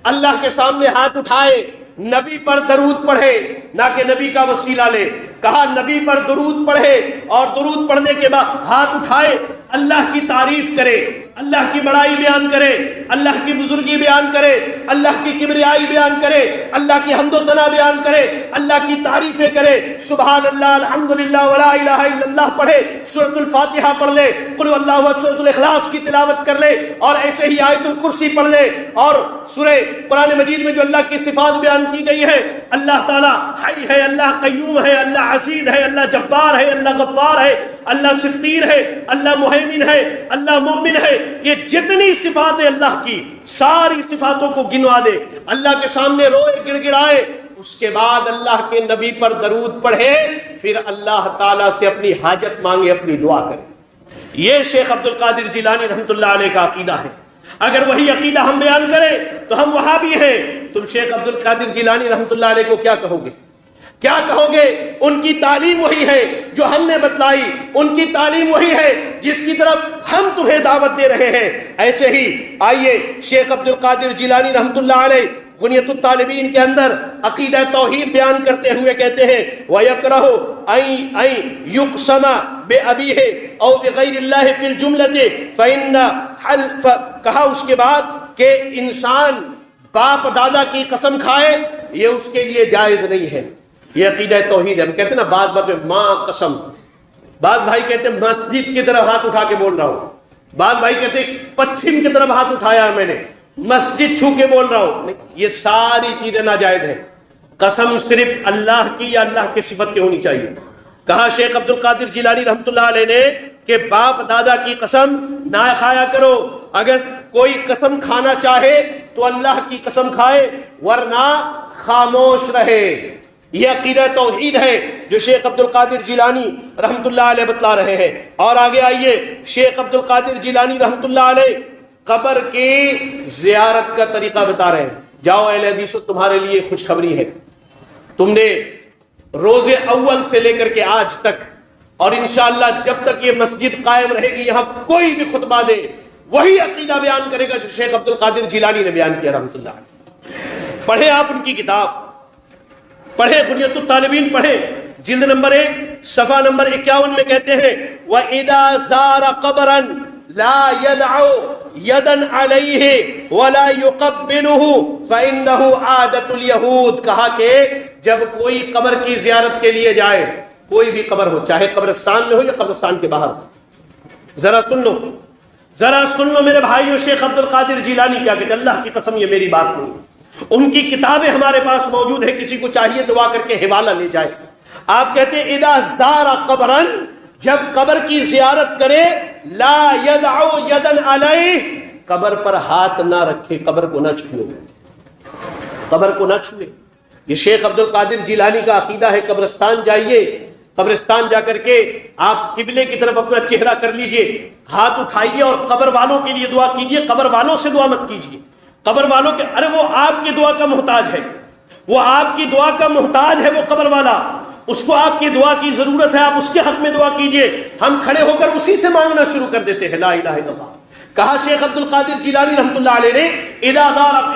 S1: اللہ کے سامنے ہاتھ اٹھائے, نبی پر درود پڑھے, نہ کہ نبی کا وسیلہ لے. کہا نبی پر درود پڑھے اور درود پڑھنے کے بعد ہاتھ اٹھائے اللہ کی تعریف کرے، اللہ کی بڑائی بیان کرے، اللہ کی بزرگی بیان کرے، اللہ کی کبریائی بیان کرے، اللہ کی حمد و ثنا بیان کرے، اللہ کی تعریفیں کرے، سبحان اللہ، الحمدللہ ولا الہ الا اللہ پڑھے، سورۃ الفاتحہ پڑھ لے، قل واللہ احد، سورۃ الاخلاص کی تلاوت کر لے، اور ایسے ہی آیت الکرسی پڑھ لے، اور سورہ قرآن مجید میں جو اللہ کی صفات بیان کی گئی ہیں، اللہ تعالیٰ حی ہے، اللہ قیوم ہے، اللہ عزیز ہے، اللہ جبار ہے، اللہ غفار ہے، اللہ ستیر ہے، اللہ مہیمن ہے، اللہ مومن ہے، یہ جتنی صفات ہے اللہ کی، ساری صفاتوں کو گنوا دے، اللہ کے سامنے روئے گڑ گڑائے، اس کے بعد اللہ کے نبی پر درود پڑھے، پھر اللہ تعالیٰ سے اپنی حاجت مانگے، اپنی دعا کرے۔ یہ شیخ عبد القادر جیلانی رحمۃ اللہ علیہ کا عقیدہ ہے۔ اگر وہی عقیدہ ہم بیان کریں تو ہم وہابی ہیں۔ تم شیخ عبد القادر جیلانی رحمۃ اللہ علیہ کو کیا کہو گے؟ کیا کہو گے؟ ان کی تعلیم وہی ہے جو ہم نے بتلائی، ان کی تعلیم وہی ہے جس کی طرف ہم تمہیں دعوت دے رہے ہیں۔ ایسے ہی آئیے شیخ عبد القادر جیلانی رحمۃ اللہ علیہ غنیۃ الطالبین کے اندر عقیدہ توحید بیان کرتے ہوئے کہتے ہیں وَيَكْرَهُ أَن يُقْسَمَ بِأَبِيهِ أَوْ بِغَيْرِ اللَّهِ فِي الْجُمْلَةِ فَإِنَّ کہا اس کے بعد کہ انسان باپ دادا کی قسم کھائے، یہ اس کے لیے جائز نہیں ہے۔ یہ عقیدہ توحید ہے۔ ہم کہتے ہیں نا بعض بات میں ماں قسم، بعض بھائی کہتے ہیں مسجد کی طرف ہاتھ اٹھا کے بول رہا ہوں، بعض بھائی کہتے ہیں پچھم کی طرف ہاتھ اٹھایا ہے میں نے، مسجد چھو کے بول رہا ہوں، یہ ساری چیزیں ناجائز ہیں۔ قسم صرف اللہ کی یا اللہ کی صفت کی ہونی چاہیے۔ کہا شیخ عبد القادر جیلانی رحمۃ اللہ علیہ نے کہ باپ دادا کی قسم نہ کھایا کرو، اگر کوئی قسم کھانا چاہے تو اللہ کی قسم کھائے ورنہ خاموش رہے۔ یہ عقیدہ توحید ہے جو شیخ عبد القادر جیلانی رحمۃ اللہ علیہ بتلا رہے ہیں۔ اور آگے آئیے شیخ عبد القادر جیلانی رحمۃ اللہ علیہ قبر کی زیارت کا طریقہ بتا رہے ہیں۔ جاؤ اہل حدیثو، تمہارے لیے خوشخبری ہے، تم نے روز اول سے لے کر کے آج تک، اور انشاءاللہ جب تک یہ مسجد قائم رہے گی، یہاں کوئی بھی خطبہ دے وہی عقیدہ بیان کرے گا جو شیخ عبد القادر جیلانی نے بیان کیا رحمۃ اللہ علیہ۔ پڑھیں آپ ان کی کتاب، پڑھیں غنیۃ الطالبین، پڑھیں جلد نمبر 1 صفحہ نمبر 51 میں کہتے ہیں وَإِذَا زَارَ قَبْرًا لَا يَدْعُ يَدًا عَلَيْهِ وَلَا يُقَبِّلُهُ فَإِنَّهُ عَادَةُ الْيَهُودِ۔ کہا کہ جب کوئی قبر کی زیارت کے لیے جائے، کوئی بھی قبر ہو، چاہے قبرستان میں ہو یا قبرستان کے باہر، ذرا سن لو، ذرا سن لو میرے بھائیو، شیخ عبد القادر جیلانی کیا کہتے ہیں، اللہ کی قسم یہ میری بات نہیں، ان کی کتابیں ہمارے پاس موجود ہے، کسی کو چاہیے دعا کر کے حوالہ لے جائے۔ آپ کہتے ہیں اذا زار قبرا، جب قبر کی زیارت کرے، لا يدعو یدن علیہ، قبر پر ہاتھ نہ رکھے، قبر کو نہ چھوئے، قبر کو نہ چھوئے۔ یہ شیخ عبد القادر جیلانی کا عقیدہ ہے۔ قبرستان جائیے، قبرستان جا کر کے آپ قبلے کی طرف اپنا چہرہ کر لیجئے، ہاتھ اٹھائیے اور قبر والوں کے لیے دعا کیجئے، قبر والوں سے دعا مت کیجئے، قبر والوں کے، ارے وہ آپ کی دعا کا محتاج ہے، وہ آپ کی دعا کا محتاج ہے، وہ قبر والا، اس کو آپ کی دعا کی ضرورت ہے، آپ اس کے حق میں دعا کیجئے۔ ہم کھڑے ہو کر اسی سے مانگنا شروع کر دیتے ہیں، لا الہ الا اللہ۔ کہا شیخ عبد القادر جیلانی رحمۃ اللہ علیہ نے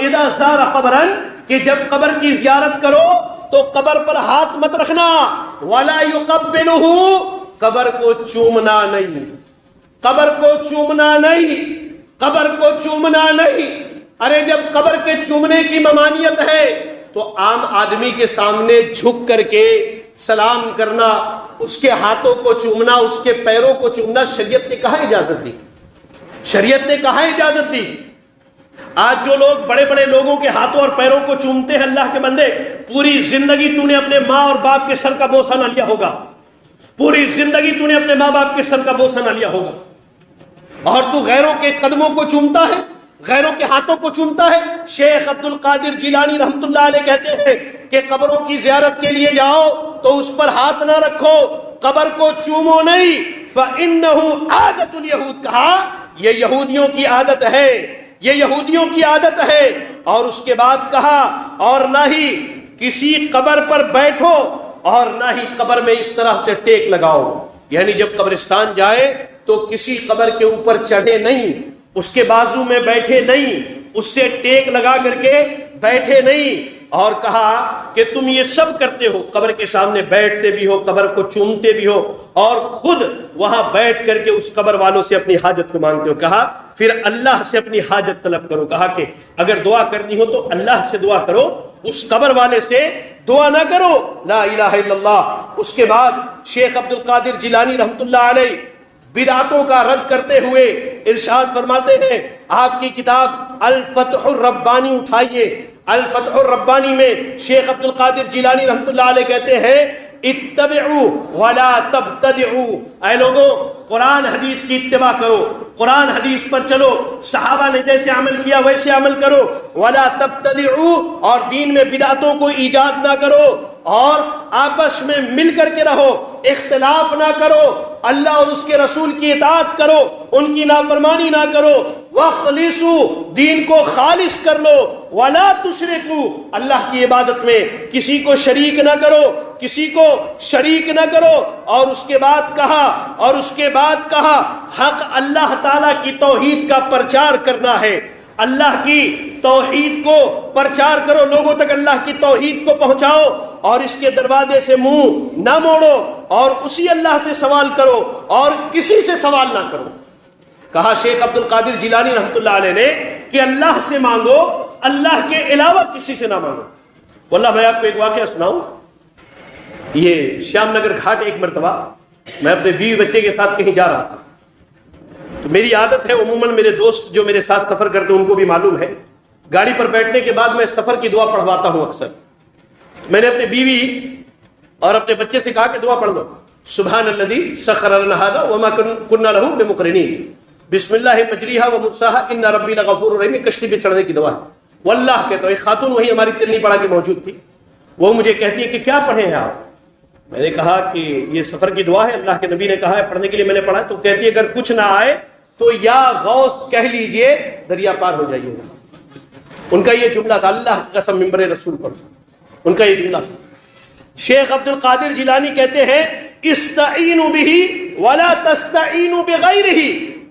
S1: اذا زار قبرا، کہ جب قبر کی زیارت کرو تو قبر پر ہاتھ مت رکھنا، ولا یقبلہ، قبر کو چومنا نہیں، قبر کو چومنا نہیں، قبر کو چومنا نہیں۔ ارے جب قبر کے چومنے کی ممانعت ہے تو عام آدمی کے سامنے جھک کر کے سلام کرنا، اس کے ہاتھوں کو چومنا، اس کے پیروں کو چومنا، شریعت نے کہاں اجازت دی؟ شریعت نے کہاں اجازت دی؟ آج جو لوگ بڑے بڑے لوگوں کے ہاتھوں اور پیروں کو چومتے ہیں، اللہ کے بندے، پوری زندگی تو نے اپنے ماں اور باپ کے سر کا بوسہ نہ لیا ہوگا، پوری زندگی تو نے اپنے ماں باپ کے سر کا بوسہ نہ لیا ہوگا، اور تو غیروں کے قدموں کو چومتا ہے، غیروں کے ہاتھوں کو چومتا ہے۔ شیخ عبد القادر جیلانی رحمۃ اللہ علیہ کہتے ہیں کہ قبروں کی زیارت کے لیے جاؤ تو اس پر ہاتھ نہ رکھو، قبر کو چومو نہیں، فَإِنَّهُ عَادَةُ الْيَهُودِ، کہا یہ یہودیوں کی عادت ہے، یہ یہودیوں کی عادت ہے۔ اور اس کے بعد کہا اور نہ ہی کسی قبر پر بیٹھو اور نہ ہی قبر میں اس طرح سے ٹیک لگاؤ، یعنی جب قبرستان جائے تو کسی قبر کے اوپر چڑھے نہیں، اس کے بازو میں بیٹھے نہیں، اس سے ٹیک لگا کر کے بیٹھے نہیں، اور کہا کہ تم یہ سب کرتے ہو، قبر کے سامنے بیٹھتے بھی ہو، قبر کو چومتے بھی ہو، اور خود وہاں بیٹھ کر کے اس قبر والوں سے اپنی حاجت کو مانگتے ہو۔ کہا پھر اللہ سے اپنی حاجت طلب کرو۔ کہا کہ اگر دعا کرنی ہو تو اللہ سے دعا کرو، اس قبر والے سے دعا نہ کرو۔ لا الہ الا اللہ۔ اس کے بعد شیخ عبد القادر جیلانی رحمۃ اللہ علیہ بدعتوں کا رد کرتے ہوئے ارشاد فرماتے ہیں، آپ کی کتاب الفتح الربانی اٹھائیے، الفتح الربانی میں شیخ عبد القادر جیلانی رحمۃ اللہ علیہ کہتے ہیں اتبعوا ولا تبتدعوا، اے لوگوں قرآن حدیث کی اتباع کرو، قرآن حدیث پر چلو، صحابہ نے جیسے عمل کیا ویسے عمل کرو، ولا تبتدعوا، اور دین میں بدعتوں کو ایجاد نہ کرو، اور آپس میں مل کر کے رہو، اختلاف نہ کرو، اللہ اور اس کے رسول کی اطاعت کرو، ان کی نافرمانی نہ کرو، وَاخْلِصُوا، دین کو خالص کر لو، وَلَا تُشْرِكُوا، اللہ کی عبادت میں کسی کو شریک نہ کرو، کسی کو شریک نہ کرو۔ اور اس کے بعد کہا حق اللہ تعالیٰ کی توحید کا پرچار کرنا ہے، اللہ کی توحید کو پرچار کرو، لوگوں تک اللہ کی توحید کو پہنچاؤ، اور اس کے دروازے سے منہ نہ موڑو، اور اسی اللہ سے سوال کرو اور کسی سے سوال نہ کرو۔ کہا شیخ عبد القادر جیلانی رحمۃ اللہ علیہ نے کہ اللہ سے مانگو، اللہ کے علاوہ کسی سے نہ مانگو۔ واللہ میں آپ کو ایک واقعہ سناؤں، یہ شیام نگر گھاٹ ایک مرتبہ میں اپنے بیوی بچے کے ساتھ کہیں جا رہا تھا، تو میری عادت ہے عموماً میرے دوست جو میرے ساتھ سفر کرتے ہیں ان کو بھی معلوم ہے، گاڑی پر بیٹھنے کے بعد میں سفر کی دعا پڑھواتا ہوں اکثر۔ میں نے اپنی بیوی اور اپنے بچے سے کہا کہ دعا پڑھ لو، سبحان الذی سخر لنا ھذا وما كنا له بمقرنین، بسم اللہ مجریہا ومرساہا ان ربی لغفور رحیم، کشتی پہ چڑھنے کی دعا ہے۔ واللہ کہتا ہوں، ایک خاتون وہی ہماری تلنی پڑا کے موجود تھی، وہ مجھے کہتی ہے کہ کیا پڑھے ہیں آپ؟ میں نے کہا کہ یہ سفر کی دعا ہے، اللہ کے نبی نے کہا ہے پڑھنے کے لیے، میں نے پڑھا۔ تو کہتی ہے اگر کچھ نہ آئے تو یا غوث کہہ لیجئے، دریا پار ہو جائیے گا۔ ان کا یہ جملہ تھا، اللہ کی قسم ممبر رسول پر ان کا یہ جملہ تھا۔ شیخ عبد القادر جیلانی کہتے ہیں استعینوا بہ ولا تستعینوا بغیرہ،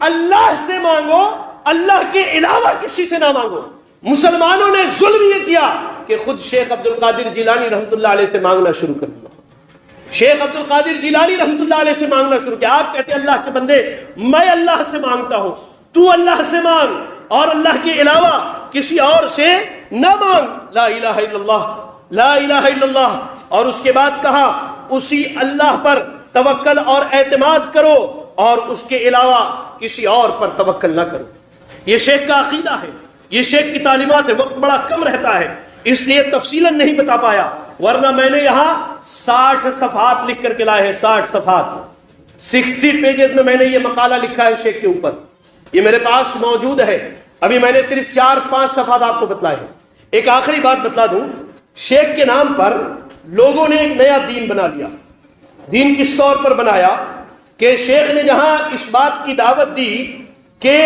S1: اللہ سے مانگو، اللہ کے علاوہ کسی سے نہ مانگو۔ مسلمانوں نے ظلم یہ کیا کہ خود شیخ عبد القادر جیلانی رحمۃ اللہ علیہ سے مانگنا شروع کر دیا۔ شیخ عبد القادر جیلانی رحمۃ اللہ علیہ سے مانگنا شروع کیا۔ آپ کہتے ہیں اللہ کے بندے میں اللہ سے مانگتا ہوں، تو اللہ سے مانگ، اور اللہ کے علاوہ کسی اور سے نہ مانگ۔ لا الہ الا اللہ، لا الہ الا اللہ۔ اور اس کے بعد کہا اسی اللہ پر توکل اور اعتماد کرو، اور اس کے علاوہ کسی اور پر توکل نہ کرو۔ یہ شیخ کا عقیدہ ہے، یہ شیخ کی تعلیمات ہے۔ وقت بڑا کم رہتا ہے اس لیے تفصیلاً نہیں بتا پایا، ورنہ میں نے یہاں 60 صفحات لکھ کر کے لائے ہیں، 60 صفحات، 60 پیجز میں نے یہ مقالہ لکھا ہے شیخ کے اوپر، یہ میرے پاس موجود ہے۔ ابھی میں نے صرف 4-5 صفحات آپ کو بتلائے ہیں۔ ایک آخری بات بتلا دوں، شیخ کے نام پر لوگوں نے ایک نیا دین بنا لیا۔ دین کس طور پر بنایا کہ شیخ نے جہاں اس بات کی دعوت دی کہ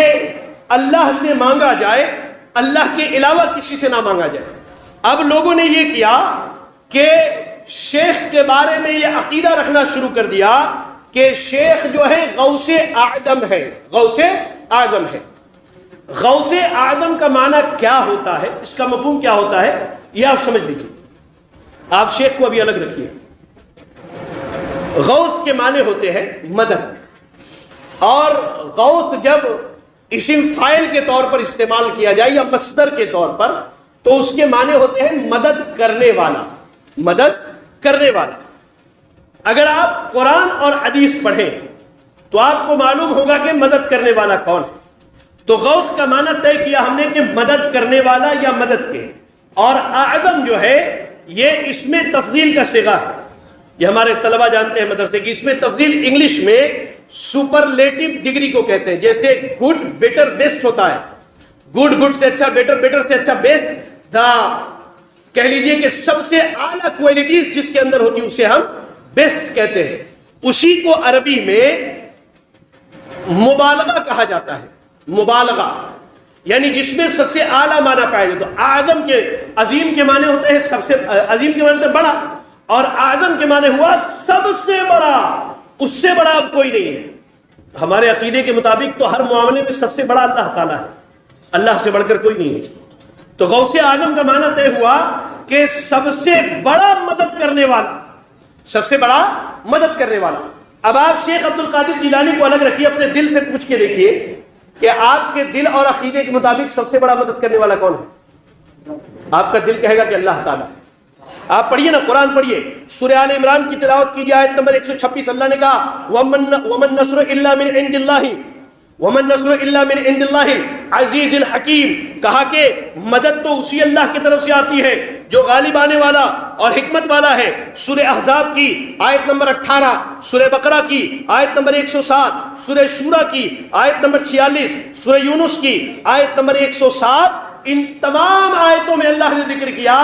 S1: اللہ سے مانگا جائے، اللہ کے علاوہ کسی سے نہ مانگا جائے، اب لوگوں نے یہ کیا کہ شیخ کے بارے میں یہ عقیدہ رکھنا شروع کر دیا کہ شیخ جو ہے غوث اعظم ہے، غوث اعظم ہے۔ غوث اعظم کا معنی کیا ہوتا ہے، اس کا مفہوم کیا ہوتا ہے، یہ آپ سمجھ لیجیے۔ آپ شیخ کو ابھی الگ رکھیے۔ غوث کے معنی ہوتے ہیں مدد، اور غوث جب اسم فاعل کے طور پر استعمال کیا جائے یا مصدر کے طور پر تو اس کے معنی ہوتے ہیں مدد کرنے والا، مدد کرنے والا۔ اگر آپ قرآن اور حدیث پڑھیں تو آپ کو معلوم ہوگا کہ مدد کرنے والا کون ہے۔ تو غوث کا معنی طے کیا ہم نے کہ مدد کرنے والا یا مدد کے، اور اعظم جو ہے یہ اس میں تفضیل کا صیغہ ہے۔ یہ ہمارے طلبہ جانتے ہیں مدرسے کی، اس میں تفضیل انگلش میں سپرلیٹو ڈگری کو کہتے ہیں۔ جیسے گڈ بیٹر بیسٹ ہوتا ہے، گڈ گڈ سے اچھا، بیٹر بیٹر سے اچھا، بیسٹ دا، کہہ لیجئے کہ سب سے اعلیٰ کوالٹیز جس کے اندر ہوتی ہے اسے ہم بیسٹ کہتے ہیں۔ اسی کو عربی میں مبالغہ کہا جاتا ہے، مبالغہ یعنی جس میں سب سے اعلیٰ معنی پایا جاتا ہے۔ اعظم کے، عظیم کے معنی ہوتے ہیں سب سے، عظیم کے معنی ہوتے ہیں بڑا، اور اعظم کے معنی ہوا سب سے بڑا، اس سے بڑا اب کوئی نہیں ہے۔ ہمارے عقیدے کے مطابق تو ہر معاملے میں سب سے بڑا اللہ تعالیٰ ہے، اللہ سے بڑھ کر کوئی نہیں ہے۔ تو غوث اعظم کا معنی طے ہوا کہ سب سے بڑا مدد کرنے والا، سب سے بڑا مدد کرنے والا۔ اب آپ شیخ عبد القادر جیلانی کو الگ رکھیے، اپنے دل سے پوچھ کے دیکھیے کہ آپ کے دل اور عقیدے کے مطابق سب سے بڑا مدد کرنے والا کون ہے؟ آپ کا دل کہے گا کہ اللہ تعالیٰ۔ آپ پڑھیے نا، قرآن پڑھیے، سورہ آل عمران کی تلاوت کیجیے، آیت نمبر 126۔ اللہ نے کہا وَمَن نَّصْرُ إِلَّا مِنْ عِنْدِ اللَّهِ وَمَن نَّصْرُ إِلَّا مِنْ عِنْدِ اللَّهِ الْعَزِيزِ الْحَكِيمِ۔ کہا کہ مدد تو اسی اللہ کی طرف سے آتی ہے جو غالب آنے والا اور حکمت والا ہے۔ سورہ احزاب کی آیت نمبر 18، سورہ بقرہ کی آیت نمبر 107، سورہ شورى کی آیت نمبر 46، سورہ یونس کی آیت نمبر 107۔ ان تمام آیتوں میں اللہ نے ذکر کیا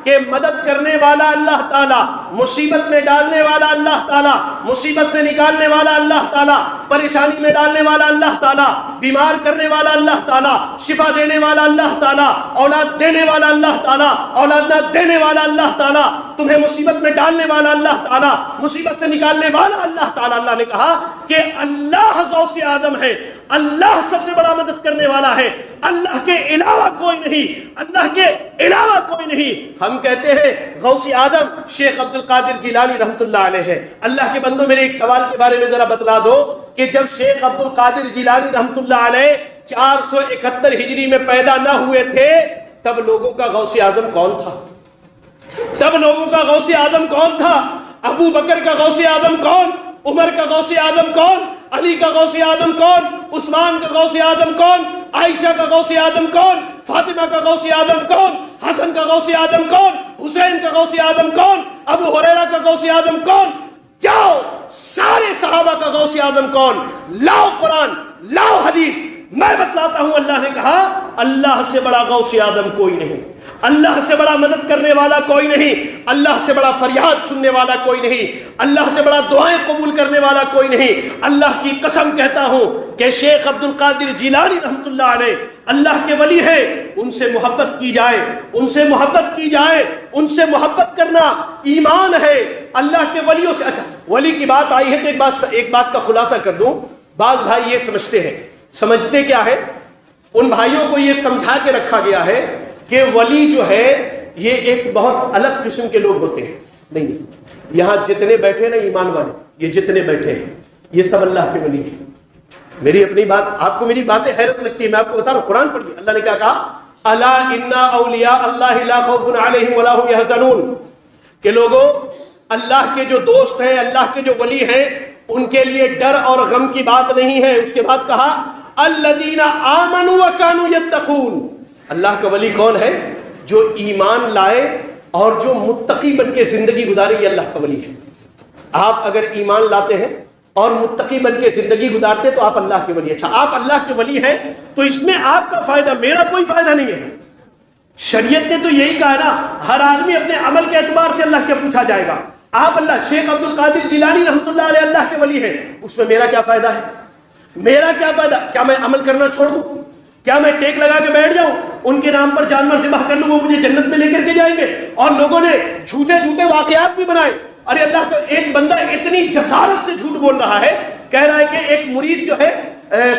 S1: کہ مدد کرنے والا اللہ تعالیٰ، مصیبت میں ڈالنے والا اللہ تعالیٰ، مصیبت سے نکالنے والا اللہ تعالیٰ، پریشانی میں ڈالنے والا اللہ تعالیٰ، بیمار کرنے والا اللہ تعالیٰ، شفا دینے والا اللہ تعالیٰ، اولاد دینے والا اللہ تعالیٰ، اولاد نہ دینے والا اللہ تعالیٰ، تمہیں مصیبت میں ڈالنے والا اللہ تعالیٰ، مصیبت سے نکالنے والا اللہ تعالیٰ۔ اللہ نے کہا کہ اللہ غوث اعظم ہے، اللہ سب سے بڑا مدد کرنے والا ہے، اللہ کے علاوہ کوئی نہیں، اللہ کے علاوہ کوئی نہیں۔ ہم کہتے ہیں غوث اعظم شیخ عبد القادر جیلانی رحمۃ اللہ علیہ ہے۔ اللہ کے بندوں، میرے ایک سوال کے بارے میں ذرا بتلا دو کہ جب شیخ عبد القادر جیلانی رحمۃ اللہ علیہ 471 ہجری میں پیدا نہ ہوئے تھے، تب لوگوں کا غوث اعظم کون تھا؟ تب لوگوں کا غوث اعظم کون تھا؟ ابو بکر کا غوث اعظم کون؟ عمر کا غوث اعظم کون؟ علی کا غوث اعظم کون؟ عثمان کا غوث اعظم کون؟ عائشہ کا غوث اعظم کون؟ فاطمہ کا غوث اعظم کون؟ حسن کا غوث اعظم کون؟ حسین کا غوث اعظم کون؟ ابو ہریرہ کا غوث اعظم کون؟ جاؤ سارے صحابہ کا غوث اعظم کون؟ لاؤ قرآن، لاؤ حدیث، میں بتلاتا ہوں۔ اللہ نے کہا اللہ سے بڑا غوث اعظم کوئی نہیں، اللہ سے بڑا مدد کرنے والا کوئی نہیں، اللہ سے بڑا فریاد سننے والا کوئی نہیں، اللہ سے بڑا دعائیں قبول کرنے والا کوئی نہیں۔ اللہ کی قسم کہتا ہوں کہ شیخ عبد القادر جیلانی رحمۃ اللہ علیہ اللہ کے ولی ہیں، ان سے محبت کی جائے، ان سے محبت کی جائے، ان سے محبت کرنا ایمان ہے۔ اللہ کے ولیوں سے، اچھا ولی کی بات آئی ہے تو ایک بات کا خلاصہ کر دوں۔ بعض بھائی یہ سمجھتے ہیں، سمجھتے کیا ہے؟ ان بھائیوں کو یہ سمجھا کے رکھا گیا ہے کہ ولی جو ہے یہ ایک بہت الگ قسم کے لوگ ہوتے ہیں۔ نہیں، یہاں جتنے بیٹھے نا ایمان والے، یہ جتنے بیٹھے ہیں یہ سب اللہ کے ولی ہیں۔ میری اپنی بات، آپ کو میری باتیں حیرت لگتی ہے، میں آپ کو بتا رہا ہوں، قرآن پڑھیے، اللہ نے کیا کہا؟ الا ان اولیاء اللہ لا خوف علیہم ولا هم يحزنون، کہ لوگوں اللہ کے جو دوست ہیں، اللہ کے جو ولی ہیں، ان کے لیے ڈر اور غم کی بات نہیں ہے۔ اس کے بعد کہا الذین آمنوا وکانوا یتقون، اللہ کا ولی کون ہے؟ جو ایمان لائے اور جو متقی بن کے زندگی گزارے، یہ اللہ کا ولی ہے۔ آپ اگر ایمان لاتے ہیں اور متقی بن کے زندگی گزارتے تو آپ اللہ کے ولی۔ اچھا آپ اللہ کے ولی ہیں تو اس میں آپ کا فائدہ، میرا کوئی فائدہ نہیں ہے۔ شریعت نے تو یہی کہا نا، ہر آدمی اپنے عمل کے اعتبار سے اللہ کے پوچھا جائے گا۔ آپ اللہ، شیخ عبد القادر جیلانی رحمۃ اللہ علیہ اللہ کے ولی ہیں، اس میں میرا کیا فائدہ ہے؟ میرا کیا فائدہ؟ کیا میں عمل کرنا چھوڑ دوں؟ کیا میں ٹیک لگا کے بیٹھ جاؤں، ان کے نام پر جانور ذبح کر لوں، وہ مجھے جنت میں لے کر کے جائیں گے؟ اور لوگوں نے جھوٹے جھوٹے واقعات بھی بنائے۔ ارے اللہ کا ایک بندہ اتنی جسارت سے جھوٹ بول رہا ہے، کہہ رہا ہے کہ ایک مرید جو ہے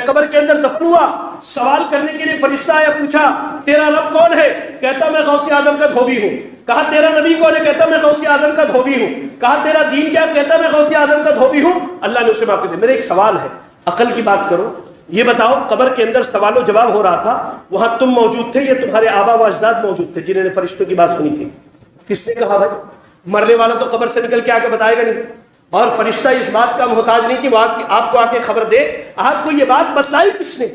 S1: قبر کے اندر دفن ہوا، سوال کرنے کے لیے فرشتہ آیا، پوچھا تیرا رب کون ہے؟ کہتا میں غوث اعظم کا دھوبی ہوں۔ کہا تیرا نبی کون ہے؟ کہتا میں غوث اعظم کا دھوبی ہوں۔ کہا تیرا دین کیا؟ کہتا میں غوث اعظم کا دھوبی ہوں۔ اللہ نے اسے معاف کر دیا۔ میرا ایک سوال ہے، عقل کی بات کرو، یہ بتاؤ قبر کے اندر سوال و جواب ہو رہا تھا، وہاں تم موجود تھے یا تمہارے آبا و اجداد موجود تھے جنہوں نے فرشتوں کی بات سنی تھی؟ کس نے کہا؟ بھائی مرنے والا تو قبر سے نکل کے آ کے بتائے گا نہیں، اور فرشتہ اس بات کا محتاج نہیں کہ وہ آپ کو آ کے خبر دے۔ آپ کو یہ بات بتلائی کس نے؟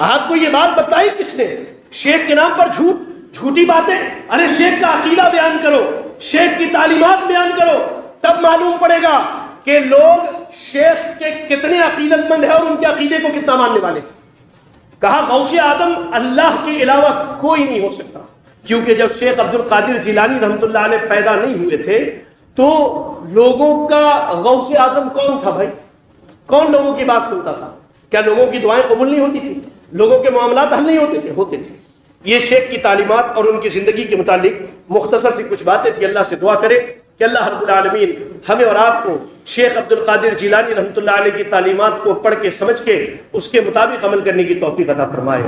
S1: آپ کو یہ بات بتلائی کس نے؟ شیخ کے نام پر جھوٹی باتیں۔ ارے شیخ کا عقیدہ بیان کرو، شیخ کی تعلیمات بیان کرو، تب معلوم پڑے گا کہ لوگ شیخ کے کتنے عقیدت مند ہیں اور ان کے عقیدے کو کتنا ماننے والے۔ کہا غوث اعظم اللہ کے علاوہ کوئی نہیں ہو سکتا، کیونکہ جب شیخ عبد القادر جیلانی رحمۃ اللہ علیہ پیدا نہیں ہوئے تھے تو لوگوں کا غوث اعظم کون تھا؟ بھائی کون لوگوں کی بات سنتا تھا؟ کیا لوگوں کی دعائیں قبول نہیں ہوتی تھی؟ لوگوں کے معاملات حل نہیں ہوتے تھے؟ ہوتے تھے۔ یہ شیخ کی تعلیمات اور ان کی زندگی کے متعلق مختصر سی کچھ باتیں تھی۔ اللہ سے دعا کرے کہ اللہ رب العالمین ہمیں اور آپ کو شیخ عبد القادر جیلانی رحمۃ اللہ علیہ کی تعلیمات کو پڑھ کے سمجھ کے اس کے مطابق عمل کرنے کی توفیق عطا فرمائے۔